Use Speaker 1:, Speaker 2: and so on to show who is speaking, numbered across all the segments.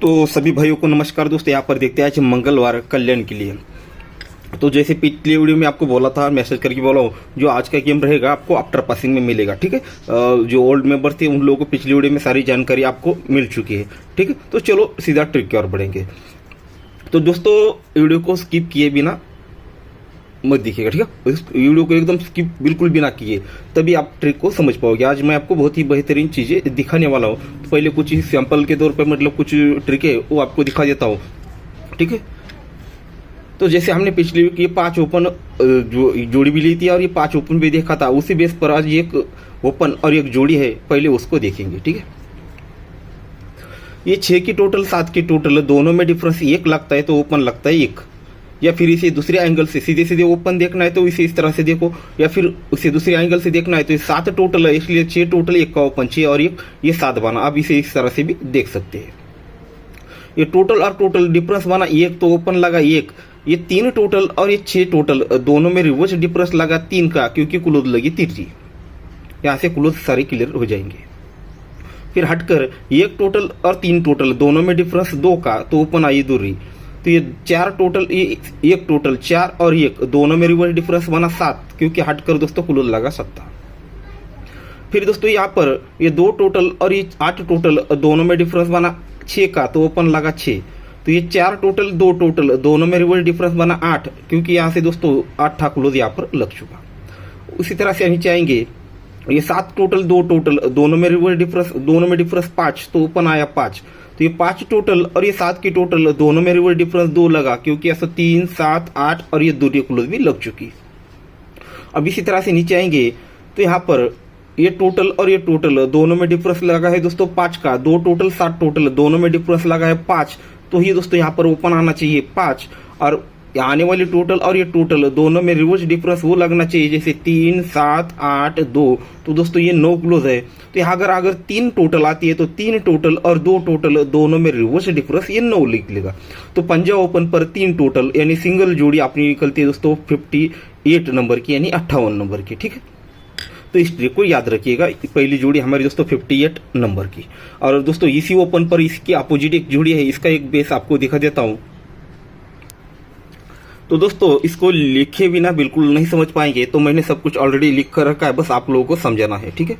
Speaker 1: तो सभी भाइयों को नमस्कार दोस्तों। यहाँ पर देखते हैं आज मंगलवार कल्याण के लिए। तो जैसे पिछली वीडियो में आपको बोला था, मैसेज करके बोला हूँ, जो आज का गेम रहेगा आपको आफ्टर पासिंग में मिलेगा। ठीक है, जो ओल्ड मेंबर थे उन लोगों को पिछली वीडियो में सारी जानकारी आपको मिल चुकी है। ठीक है, तो चलो सीधा ट्रिक की ओर बढ़ेंगे। तो दोस्तों वीडियो को स्किप किए बिना मत देखिएगा। ठीक है, इस वीडियो को एकदम स्किप बिल्कुल भी ना किए, तभी आप ट्रिक को समझ पाओगे। आज मैं आपको बहुत ही बेहतरीन चीजें दिखाने वाला हूँ। तो पहले कुछ ही सैंपल के तौर पर मतलब कुछ ट्रिक है वो आपको दिखा देता हूँ। ठीक है, तो जैसे हमने पिछली वीक ये 5 ओपन जो जोड़ी भी ली थी और ये 5 ओपन भी देखा था, उसी बेस पर आज एक ओपन और एक जोड़ी है, पहले उसको देखेंगे। ठीक है, ये 6 की टोटल 7 की टोटल दोनों में डिफरेंस 1 लगता है तो ओपन लगता है 1। या फिर इसे दूसरे एंगल से सीधे सीधे ओपन देखना है तो इसे इस तरह से देखो, या फिर उसे दूसरे एंगल से देखना है तो 7 टोटल है इसलिए 6 टोटल, 1 का ओपन 6 और 1 ये 7 बना। अब इसे इस तरह से भी देख सकते हैं। ये टोटल और टोटल डिफरेंस बना 1 तो ओपन लगा 1। ये 3 टोटल और ये 6 टोटल दोनों में रिवर्स डिफरेंस लगा 3 का, क्योंकि क्लोज लगी 3। यहाँ से क्लोज सारे क्लियर हो जाएंगे। फिर हटकर 1 टोटल और 3 टोटल दोनों में डिफरेंस 2 का तो ओपन आई 2। तो ये 4 टोटल, ये 1 टोटल 4 और 1 दोनों में रिवर्स डिफरेंस बना 7, क्योंकि हटकर दोस्तों क्लोज लगा 7। फिर दोस्तों यहाँ पर ये 2 टोटल और ये 8 टोटल दोनों में डिफरेंस बना 6 का तो ओपन लगा 6। तो ये 4 टोटल 2 टोटल दोनों में रिवर्स डिफरेंस बना 8, क्योंकि यहाँ से दोस्तों 8 था क्लोज यहाँ पर लग चुका। उसी तरह से नीचे आएंगे, ये 7 टोटल 2 टोटल दोनों में रिवर्स डिफरेंस, दोनों में डिफरेंस 5 तो ओपन आया 5। तो ये 5 टोटल और ये 7 की टोटल दोनों में रिवर्स डिफरेंस 2 लगा, क्योंकि ऐसा 3 7 8 और ये 2 क्लोज भी लग चुकी। अब इसी तरह से नीचे आएंगे तो यहाँ पर ये टोटल और ये टोटल दोनों में डिफरेंस लगा है दोस्तों 5 का। 2 टोटल 7 टोटल दोनों में डिफरेंस लगा है 5, तो ये दोस्तों यहाँ पर ओपन आना चाहिए 5। और आने वाली टोटल और ये टोटल दोनों में रिवर्स डिफरेंस वो लगना चाहिए, जैसे 3 7 8 2। तो दोस्तों ये 9 क्लोज है। तो यहाँ अगर 3 टोटल आती है तो 3 टोटल और 2 टोटल दोनों में रिवर्स डिफरेंस ये 9 लिख लेगा। तो पंजा ओपन पर 3 टोटल यानी सिंगल जोड़ी अपनी निकलती है दोस्तों 58 नंबर की, यानी 58 नंबर की। ठीक है, तो इस ट्रिक को याद रखिएगा। पहली जोड़ी हमारी दोस्तों 58 नंबर की। और दोस्तों इसी ओपन पर इसकी अपोजिट एक जोड़ी है, इसका एक बेस आपको दिखा देता हूं। तो दोस्तों इसको लिखे बिना बिल्कुल नहीं समझ पाएंगे, तो मैंने सब कुछ ऑलरेडी लिख कर रखा है, बस आप लोगों को समझाना है। ठीक है,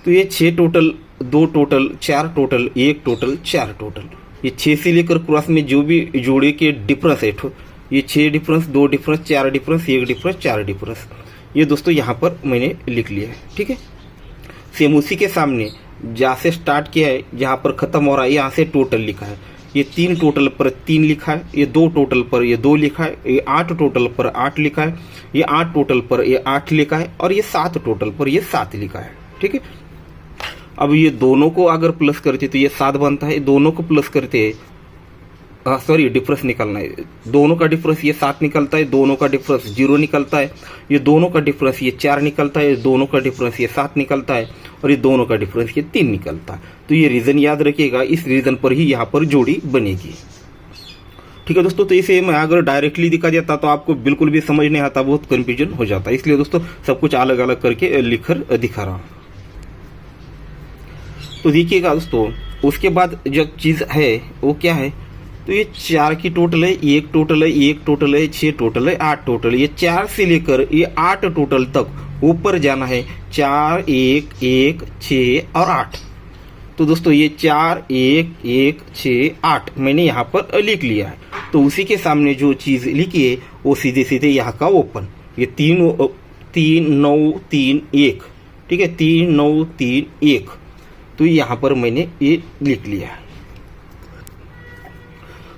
Speaker 1: तो ये 6 total 2 total 4 total 1 total 4 total, ये 6 से लेकर क्रॉस में जो भी जोड़े के डिफरेंस है, ये 6 difference 2 difference 4 difference 1 difference 4 difference, ये दोस्तों यहाँ पर मैंने लिख लिया है। ठीक है, सेम उसी के सामने जहाँ से स्टार्ट किया है जहाँ पर खत्म हो रहा है यहाँ से टोटल लिखा है। ये 3 टोटल पर 3 लिखा है, ये 2 टोटल पर ये 2 लिखा है, ये 8 टोटल पर 8 लिखा है, ये 8 टोटल पर ये 8 लिखा है, और ये 7 टोटल पर ये 7 लिखा है। ठीक है, अब ये दोनों को अगर प्लस करते तो ये 7 बनता है, दोनों को प्लस करते सॉरी डिफरेंस निकालना है, दोनों का डिफरेंस ये 7 निकलता है, दोनों का डिफरेंस 0 निकलता है, ये दोनों का डिफरेंस ये 4 निकलता है, दोनों का डिफरेंस ये 7 निकलता है, और ये दोनों का डिफरेंस ये 3 निकलता है। तो ये रीजन याद रखिएगा, इस रीजन पर ही यहाँ पर जोड़ी बनेगी। ठीक है दोस्तों, तो इसे मैं अगर डायरेक्टली दिखा देता तो आपको बिल्कुल भी समझ नहीं आता, बहुत कंफ्यूजन हो जाता है, इसलिए दोस्तों सब कुछ अलग अलग करके लिख कर दिखा रहा हूँ। तो देखिएगा दोस्तों, उसके बाद जो चीज है वो क्या है, तो ये 4 की टोटल है, 1 टोटल है, 1 टोटल है, 6 टोटल है, 8 टोटल, ये 4 से लेकर ये 8 टोटल तक ऊपर जाना है। 4 1 1 6 और 8। तो दोस्तों ये 4 1 1 6 8 मैंने यहाँ पर लिख लिया है। तो उसी के सामने जो चीज लिखी है वो सीधे सीधे यहाँ का ओपन, ये 3 9 3 1। ठीक है, 3 9 3 1। तो यहाँ पर मैंने ये लिख लिया है।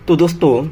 Speaker 1: तो दोस्तों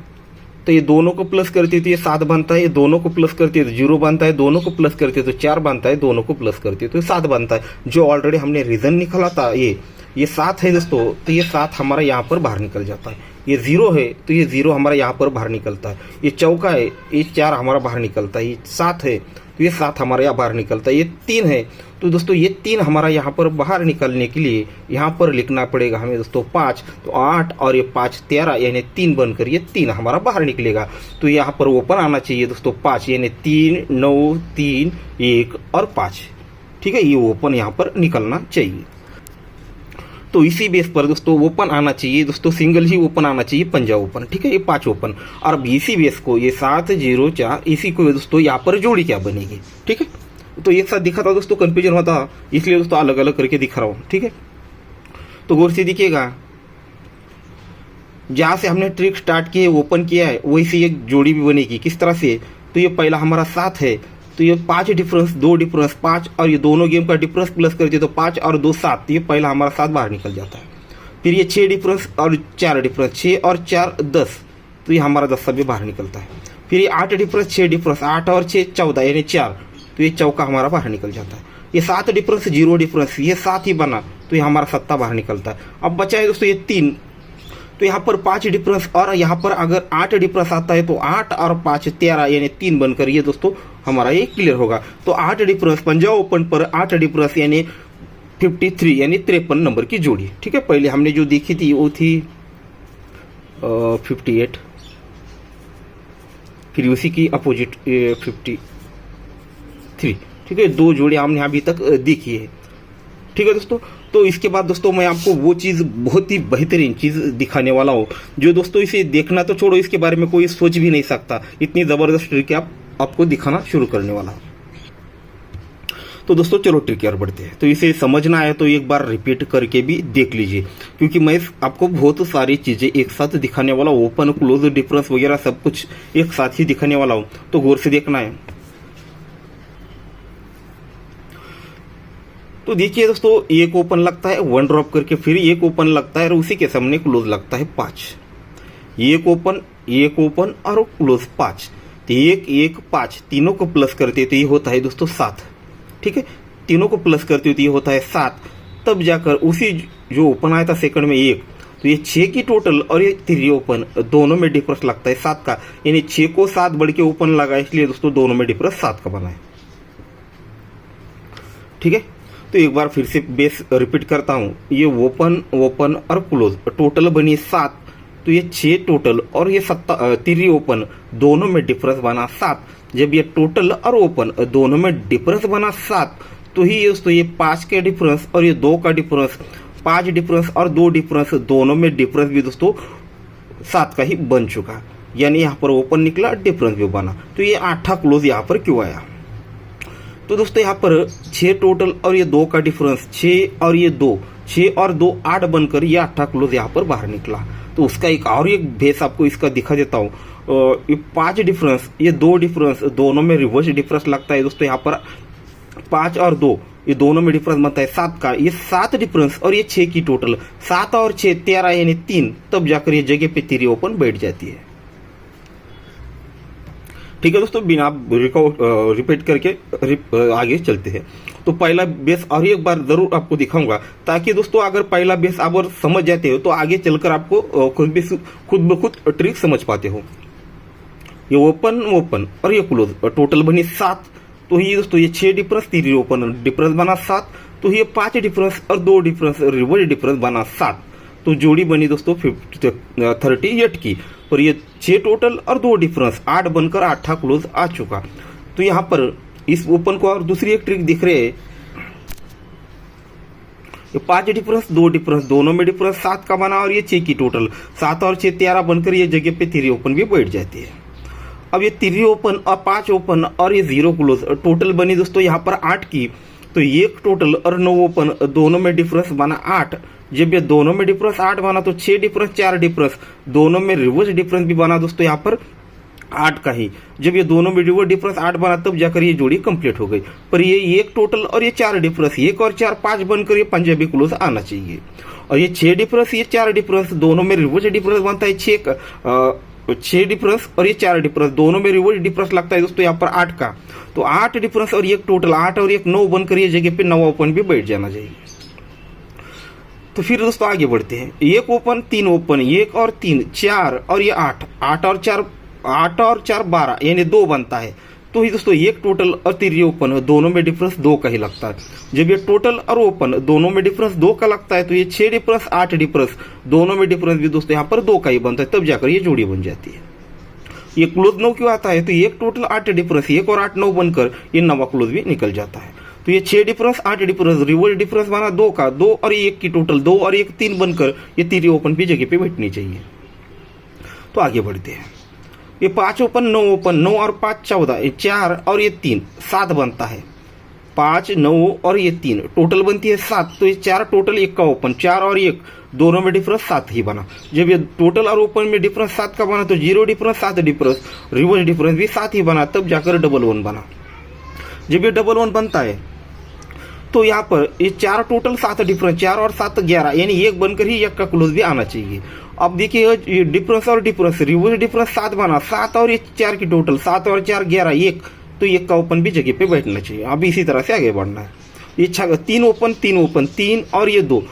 Speaker 1: तो ये दोनों को प्लस करते तो ये 7 बनता है, ये दोनों को प्लस करते तो 0 बनता है, दोनों को प्लस करते तो 4 बनता है, दोनों को प्लस करते तो 7 बनता है। जो ऑलरेडी हमने रीजन निकाला था ये 7 है दोस्तों, तो ये 7 हमारा यहाँ पर बाहर निकल जाता है। ये 0 है तो ये 0 हमारा यहाँ पर बाहर निकलता है। ये चौका है, ये 4 हमारा बाहर निकलता है। ये 7 है तो ये 7 हमारा यहाँ बाहर निकलता है। ये 3 है तो दोस्तों ये 3 हमारा यहाँ पर बाहर निकलने के लिए यहाँ पर लिखना पड़ेगा हमें दोस्तों 5। तो 8 और ये 5 13, यानी 3 बनकर ये 3 हमारा बाहर निकलेगा। तो यहाँ पर ओपन आना चाहिए दोस्तों 5, यानी 3 9 3 1 और 5। ठीक है, ये ओपन यहाँ पर निकलना चाहिए। तो इसी बेस पर दोस्तों ओपन आना चाहिए दोस्तों, सिंगल ही ओपन आना चाहिए पंजाब ओपन, ठीक है, ये 5 ओपन। और अब इसी बेस को ये 704 इसी को दोस्तों यहाँ पर जोड़ी क्या बनेगी, ठीक है। तो एक साथ दिखा था दोस्तों, कंफ्यूजन होता, इसलिए दोस्तों अलग अलग करके दिखा रहा हूँ, ठीक है। तो गौर से देखिएगा, जहाँ से हमने ट्रिक स्टार्ट की है, ओपन किया है, वैसे एक जोड़ी भी बनेगी। किस तरह से, तो ये पहला हमारा 7 है, तो ये 5 डिफरेंस 2 डिफरेंस 5, और ये दोनों गेम का डिफरेंस प्लस कर दिए तो 5 और 2 7, ये पहला हमारा 7 बाहर निकल जाता है। फिर ये 6 डिफरेंस और 4 डिफरेंस, 6 और 4 10, तो ये हमारा 10 भी बाहर निकलता है। फिर ये 8 डिफरेंस 6 डिफरेंस, 8 और 6 14 यानी 4, तो ये चौका हमारा बाहर निकल जाता है। ये 7 डिफरेंस 0 डिफरेंस, ये 7 ही बना, तो ये हमारा 7 बाहर निकलता है। अब बचा है दोस्तों ये 3, तो यहाँ पर 5 डिफरेंस, और यहाँ पर अगर 8 डिफरेंस आता है तो 8 और 5 13 यानी 3 बनकर ये दोस्तों हमारा ये क्लियर होगा। तो 8 डिफरेंस पंजाब ओपन पर 8 डिफरेंस यानी 53 यानी 53 नंबर की जोड़ी, ठीक है। पहले हमने जो देखी थी वो थी 58, फिर उसी की अपोजिट 53, ठीक है। 2 जोड़ी हमने अभी तक देखी है, ठीक है दोस्तों। तो इसके बाद दोस्तों मैं आपको वो चीज़, बहुत ही बेहतरीन चीज़ दिखाने वाला हूँ, जो दोस्तों इसे देखना तो छोड़ो, इसके बारे में कोई सोच भी नहीं सकता, इतनी ज़बरदस्त ट्रिक आपको दिखाना शुरू करने वाला हूँ। तो दोस्तों चलो ट्रिक की ओर बढ़ते हैं। तो इसे समझना है तो एक बार रिपीट करके भी देख लीजिए, क्योंकि मैं आपको बहुत सारी चीज़ें एक साथ दिखाने वाला हूँ, ओपन क्लोज डिफरेंस वगैरह सब कुछ एक साथ ही दिखाने वाला हूँ, तो गौर से देखना है। तो देखिए दोस्तों, एक ओपन लगता है 1 ड्रॉप करके, फिर एक ओपन लगता है और उसी के सामने क्लोज लगता है 5, एक ओपन और क्लोज 5, तो 1 1 5, तीनों को प्लस करते तो ये होता है दोस्तों 7, ठीक है। तीनों को प्लस करते हो तो ये होता है 7, तब जाकर उसी जो ओपन आया था सेकंड में 1, तो ये 6 की टोटल और ये 3 ओपन दोनों में डिफरेंस लगता है 7 का, यानी 6 को 7 बढ़ के ओपन लगा, इसलिए दोस्तों दोनों में डिफरेंस 7 का बना है, ठीक है। तो एक बार फिर से बेस रिपीट करता हूँ, ये ओपन और क्लोज टोटल बनी 7, तो ये 6 टोटल और ये 3 ओपन दोनों में डिफरेंस बना 7। जब ये टोटल और ओपन दोनों में डिफरेंस बना 7, तो ही दोस्तों ये 5 के डिफरेंस और ये 2 का डिफरेंस, 5 डिफरेंस और 2 डिफरेंस दोनों में डिफरेंस भी दोस्तों 7 का ही बन चुका, यानी यहाँ पर ओपन निकला, डिफरेंस भी बना। तो ये 8 क्लोज यहाँ पर क्यों आया, तो दोस्तों यहाँ पर 6 टोटल और ये 2 का डिफरेंस, 6 और ये 2, 6 और 2 8 बनकर ये 8 क्लोज यहाँ पर बाहर निकला। तो उसका एक बेस आपको इसका दिखा देता हूँ। ये 5 डिफरेंस, ये 2 डिफरेंस दोनों में रिवर्स डिफरेंस लगता है दोस्तों, यहाँ पर 5 और 2 ये दोनों में डिफरेंस बनता है 7 का, ये 7 डिफरेंस और ये 6 की टोटल, 7 और 6 13 यानी 3, तब जाकर ये जगह पे 3 ओपन बैठ जाती है, ठीक है दोस्तों। बिना रिपीट करके आगे चलते हैं। तो पहला बेस और एक बार जरूर आपको दिखाऊंगा, ताकि दोस्तों अगर पहला बेस आप और समझ जाते हो तो आगे चलकर आपको खुद ब खुद ट्रिक समझ पाते हो। ये ओपन और ये क्लोज टोटल बनी 7, तो ये दोस्तों ये 6 डिफरेंस 3 ओपन डिफरेंस बना 7, तो ये 5 डिफरेंस और 2 डिफरेंस रिवर्स डिफरेंस बना 7, तो जोड़ी बनी दोस्तों 38 की, और ये 6 टोटल और 2 डिफरेंस 8 बनकर 8 क्लोज आ चुका। तो यहाँ पर इस ओपन को और दूसरी एक ट्रिक दिख रहे है, ये 5 डिफरेंस 2 डिफरेंस दोनों में डिफरेंस 7 का बना, और ये 6 की टोटल 7 और 6 13 बनकर ये जगह पे 3 ओपन भी बैठ जाती है। अब ये 3 ओपन और 5 ओपन और ये 0 क्लोज टोटल बनी दोस्तों यहाँ पर 8 की, तो 1 टोटल और 9 ओपन दोनों में डिफरेंस बना 8। जब ये दोनों में डिफरेंस 8 बना तो 6 डिफरेंस 4 डिफरेंस दोनों में रिवर्स डिफरेंस भी बना दोस्तों यहाँ पर 8 का ही। जब ये दोनों में रिवर्स डिफरेंस 8 बना तब जाकर ये जोड़ी कंप्लीट हो गई। पर ये 1 टोटल और ये 4 डिफरेंस 1 और 4 5 बनकर ये पंजाबी क्लोज आना चाहिए। और ये 6 डिफरेंस ये 4 डिफरेंस दोनों में रिवर्स डिफरेंस बनता है 6 डिफरेंस और ये 4 डिफरेंस दोनों में रिवर्स डिफरेंस लगता है दोस्तों यहाँ पर 8 का। तो 8 डिफरेंस और 1 टोटल 8 और 1 9 बनकर ये जगह पे 9 ओपन भी बैठ जाना चाहिए। तो फिर दोस्तों आगे बढ़ते हैं। 1 ओपन 3 ओपन 1 और 3 4 और ये 8 और 4 12 यानी 2 बनता है। तो ही दोस्तों 1 टोटल और 3 ओपन दोनों में डिफरेंस 2 का ही लगता है। जब ये टोटल और ओपन दोनों में डिफरेंस 2 का लगता है तो ये 6 डिफरेंस 8 डिफरेंस दोनों में डिफरेंस भी दोस्तों यहाँ पर 2 का ही बनता है, तब जाकर ये जोड़ी बन जाती है। ये क्लोज 9 क्यों आता है? तो 1 टोटल 8 डिफरेंस 1 और 8 9 बनकर ये 9वां क्लोज भी निकल जाता है। तो ये 6 डिफरेंस 8 डिफरेंस, रिवर्स डिफरेंस बना 2 का, 2 और 1 की टोटल 2 और 1 3 बनकर ये 3 ओपन भी जगह पे बैठनी चाहिए। तो आगे बढ़ते हैं। ये 5 ओपन 9 ओपन, 9 और 5 14, ये 4 और ये 3 7 बनता है। 5 9 और ये 3 टोटल बनती है 7। तो ये 4 टोटल 1 का ओपन, 4 और 1 दोनों में डिफरेंस 7 ही बना। जब ये टोटल और ओपन में डिफरेंस 7 का बना तो 0 डिफरेंस 7 डिफरेंस, रिवर्स डिफरेंस भी 7 ही बना, तब जाकर डबल 1 बना। जब ये डबल 1 बनता है तो यहाँ पर ये 4 टोटल 7 डिफरेंस, 4 और 7 11, यानी 1 बनकर ही 1 का क्लोज भी आना चाहिए। अब देखिए ये डिफरेंस और डिफरेंस, रिवर्स डिफरेंस 7 बना, 7 और ये 4 की टोटल, 7 और 4 11 1, तो 1 का ओपन भी जगह पे बैठना चाहिए। अब इसी तरह से आगे बढ़ना है। ये 3 ओपन 3 ओपन, 3 और ये 2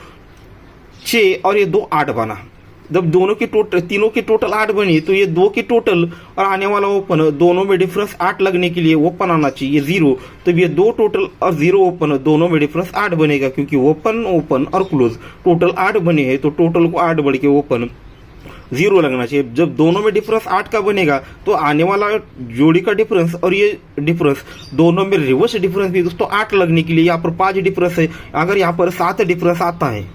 Speaker 1: 6 और ये 2 8 बना। जब दोनों की टोटल, तीनों की टोटल 8 बनी तो ये 2 की टोटल और आने वाला ओपन, दोनों में डिफरेंस 8 लगने के लिए ओपन आना चाहिए 0। तो ये 2 टोटल और 0 ओपन, दोनों में डिफरेंस 8 बनेगा, क्योंकि ओपन ओपन और क्लोज टोटल 8 बने हैं, तो टोटल को 8 बढ़ के ओपन 0 लगना चाहिए। जब दोनों में डिफरेंस 8 का बनेगा तो आने वाला जोड़ी का डिफरेंस और ये डिफरेंस दोनों में रिवर्स डिफरेंस भी दोस्तों 8 लगने के लिए, यहाँ पर 5 डिफरेंस है, अगर यहाँ पर 7 डिफरेंस आता है,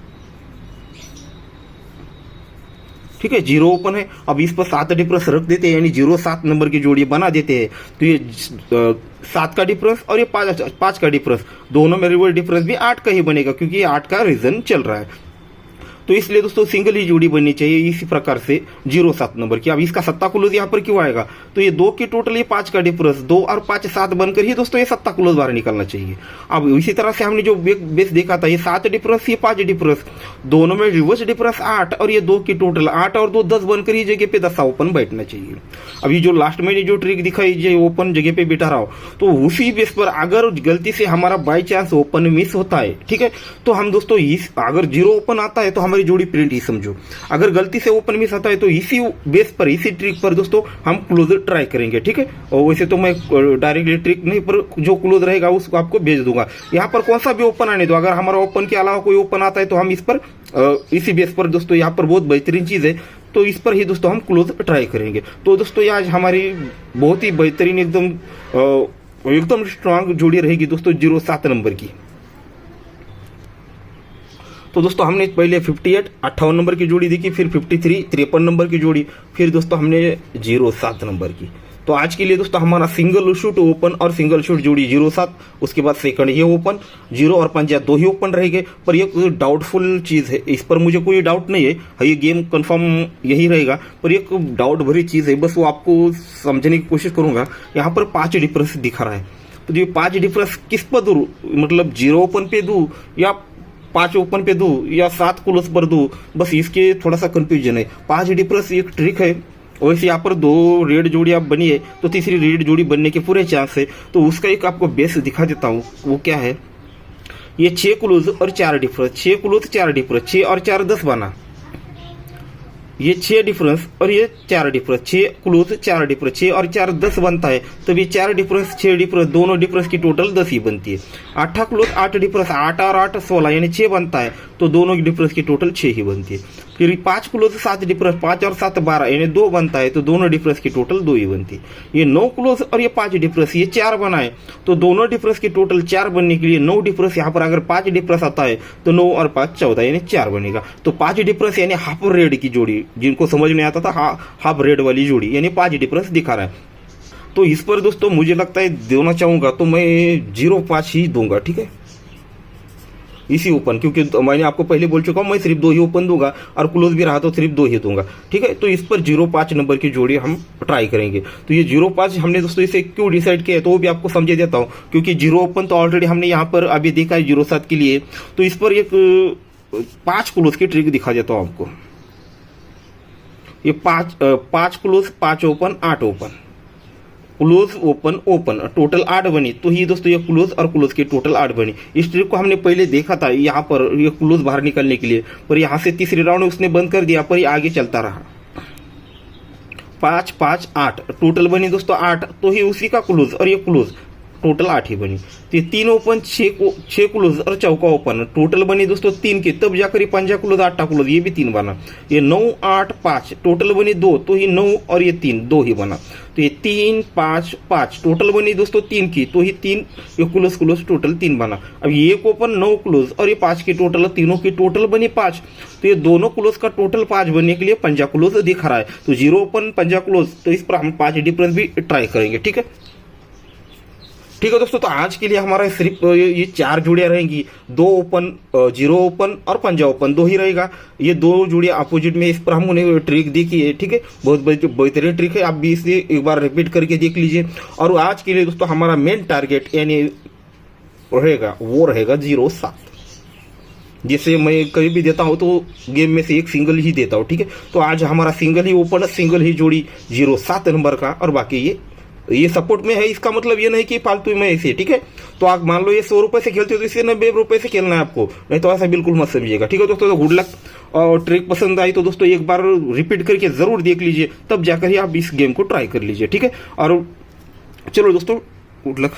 Speaker 1: ठीक है, 0 ओपन है, अब इस पर 7 डिफरेंस रख देते हैं, यानी 0 7 नंबर की जोड़ी बना देते हैं। तो ये 7 का डिफरेंस और ये 5 का डिफरेंस, दोनों में रिवर्स डिफरेंस भी 8 का ही बनेगा, क्योंकि ये 8 का रीजन चल रहा है। तो इसलिए दोस्तों सिंगल ही जोड़ी बननी चाहिए इसी प्रकार से 0 7 नंबर की। अब इसका सत्ता क्लोज यहाँ पर क्यों आएगा, तो ये 2 की टोटल, ये 5 का डिफरेंस, 2 और 5 7 बनकर ही दोस्तों ये सत्ता क्लोज बाहर निकलना चाहिए। अब इसी तरह से हमने जो बेस देखा था, ये 7 डिफरेंस ये 5 डिफरेंस, दोनों में रिवर्स डिफरेंस 8 और ये 2 की टोटल, 8 और 2 10 बनकर ही जगह पे 10 ओपन बैठना चाहिए। अभी जो लास्ट में जो ट्रिक दिखाई, जो ओपन जगह पे बैठा रहा हो, तो उसी बेस पर अगर गलती से हमारा बाई चांस ओपन मिस होता है, ठीक है, तो हम दोस्तों अगर 0 ओपन आता है तो हमारी जोड़ी प्रिंट ही समझो। अगर गलती से ओपन मिस आता है तो इसी बेस पर, इसी ट्रिक पर दोस्तों हम क्लोजर ट्राई करेंगे, ठीक है। और वैसे तो मैं डायरेक्टली ट्रिक नहीं, पर जो क्लोज रहेगा उसको आपको भेज दूंगा। यहाँ पर कौन सा भी ओपन आने दो, अगर हमारा ओपन के अलावा कोई ओपन आता है तो हम इस पर इसी बेस पर दोस्तों, यहाँ पर बहुत बेहतरीन चीज है, तो इस पर ही दोस्तों हम क्लोज ट्राई करेंगे। तो दोस्तों आज हमारी बहुत ही बेहतरीन एकदम स्ट्रांग जोड़ी रहेगी दोस्तों 0 7 नंबर की। तो दोस्तों हमने पहले 58 58 नंबर की जोड़ी देखी, फिर 53 53 नंबर की जोड़ी, फिर दोस्तों हमने 0 7 नंबर की। तो आज के लिए दोस्तों हमारा सिंगल शूट ओपन और सिंगल शूट जोड़ी 0 7, उसके बाद सेकंड ये ओपन 0 और 5 2 ही ओपन रहेंगे। पर ये डाउटफुल चीज़ है, इस पर मुझे कोई डाउट नहीं है, ये गेम कंफर्म यही रहेगा, पर एक डाउट भरी चीज़ है, बस वो आपको समझने की कोशिश करूंगा। यहाँ पर 5 डिफरेंस दिखा रहा है, तो ये 5 डिफरेंस किस पर दूँ, मतलब 0 ओपन पे दूँ या 5 ओपन पे दूँ या 7 क्लोज पर दूँ, बस इसके थोड़ा सा कंफ्यूजन है। 5 डिफरेंस एक ट्रिक है, वैसे यहाँ पर 2 रेड जोड़ी आप बनी है, तो तीसरी रेड जोड़ी बनने के पूरे चांस है। तो उसका एक आपको बेस दिखा देता हूँ, वो क्या है, ये 6 क्लोज और 4 डिफरेंस, 6 क्लोज 4 डिफरेंस, 6 और 4 10 बना, ये 6 डिफरेंस और ये 4 डिफरेंस, 6 क्लोज 4 डिफरेंस, 6 और 4 10 बनता है, तब ये 4 डिफरेंस 6 डिफरेंस, दोनों डिफरेंस की टोटल 10 ही बनती है। 8 क्लोज 8 डिफरेंस, 8 और 8 16, यानी 6 बनता है, तो दोनों की डिफरेंस की टोटल 6 ही बनती है। फिर 5 क्लोज 7 डिफरेंस, 5 और 7 12, यानी 2 बनता है, तो दोनों डिफरेंस की टोटल 2 ही बनती है। ये 9 क्लोज और ये 5 डिफरेंस, ये 4 बनाए, तो दोनों डिफरेंस की टोटल 4 बनने के लिए 9 डिफरेंस, यहाँ पर अगर 5 डिफरेंस आता है तो 9 और 5 14, यानी 4 बनेगा। तो 5 डिफरेंस यानी हाफ रेड की जोड़ी, जिनको समझ में आता था हाफ रेड वाली जोड़ी, यानी 5 डिफरेंस दिखा रहा है। तो इस पर दोस्तों मुझे लगता है देना चाहूंगा तो मैं 0 5 ही दूंगा, ठीक है, इसी ओपन, क्योंकि मैंने आपको पहले बोल चुका हूं मैं सिर्फ 2 ही ओपन दूंगा, और क्लोज भी रहा तो सिर्फ 2 ही दूंगा, ठीक है। तो इस पर 0 5 नंबर की जोड़ी हम ट्राई करेंगे। तो ये 0 5 हमने दोस्तों इसे क्यों डिसाइड किया है तो वो भी आपको समझे देता हूं, क्योंकि 0 ओपन तो ऑलरेडी हमने यहाँ पर अभी देखा है 0 7 के लिए। तो इस पर एक 5 क्लोज की ट्रिक दिखा देता हूं आपको। ये 5 close 5 open 8 open, close open open, total 8 बनी, तो ही दोस्तों ये क्लोज और क्लोज की टोटल 8 बनी। इस ट्रिक को हमने पहले देखा था यहाँ पर ये क्लोज बाहर निकलने के लिए, पर यहाँ से तीसरे राउंड उसने बंद कर दिया, पर ये आगे चलता रहा। 5 5 8 टोटल बनी दोस्तों 8, तो ही उसी का क्लोज और ये क्लोज टोटल 8 ही बनी। तो ये 3 ओपन, 6 क्लोज और चौका ओपन, टोटल बनी दोस्तों 3 की, तब जाकर ये पंजा क्लोज 8 क्लोज, ये भी 3 बना। ये 9 8 5 टोटल बनी 2, तो ये 9 और ये 3 2 ही बना। तो ये 3 5 5 टोटल बनी दोस्तों 3 की, तो ही 3 ये क्लोज क्लोज टोटल 3 बना। अब ये एक ओपन 9 क्लोज और ये 5 की टोटल, तीनों की टोटल बनी 5। तो ये दोनों क्लोज का टोटल 5 बनने के लिए पंजा क्लोज दिखा रहा है। तो 0 ओपन पंजा क्लोज, तो इस पर हम 5 डिफरेंस भी ट्राई करेंगे। ठीक है, ठीक है दोस्तों। तो आज के लिए हमारा सिर्फ ये 4 जुड़ियां रहेंगी, 2 ओपन, 0 ओपन और पंजा ओपन 2 ही रहेगा। ये 2 जुड़ियां अपोजिट में, इस पर हम उन्हें ट्रिक देखी है। ठीक है, बहुत बेहतरीन ट्रिक है, आप भी इसे एक बार रिपीट करके देख लीजिए। और आज के लिए दोस्तों हमारा मेन टारगेट यानी रहेगा, वो रहेगा 0-7। जैसे मैं कभी भी देता हूं तो गेम में से एक सिंगल ही देता हूं। ठीक है, तो आज हमारा सिंगल ही ओपन, सिंगल ही जोड़ी 0-7 नंबर का, और बाकी ये सपोर्ट में है। इसका मतलब ये नहीं कि फालतू में ऐसे। ठीक है, तो आप मान लो ये 100 रुपए से खेलते हो तो इसे 90 रुपए से खेलना है आपको, नहीं तो ऐसा बिल्कुल मत समझिएगा। ठीक है दोस्तों, तो गुड लक। और ट्रिक पसंद आई तो दोस्तों एक बार रिपीट करके जरूर देख लीजिए, तब जाकर ही आप इस गेम को ट्राई कर लीजिए। ठीक है, और चलो दोस्तों, गुड लक।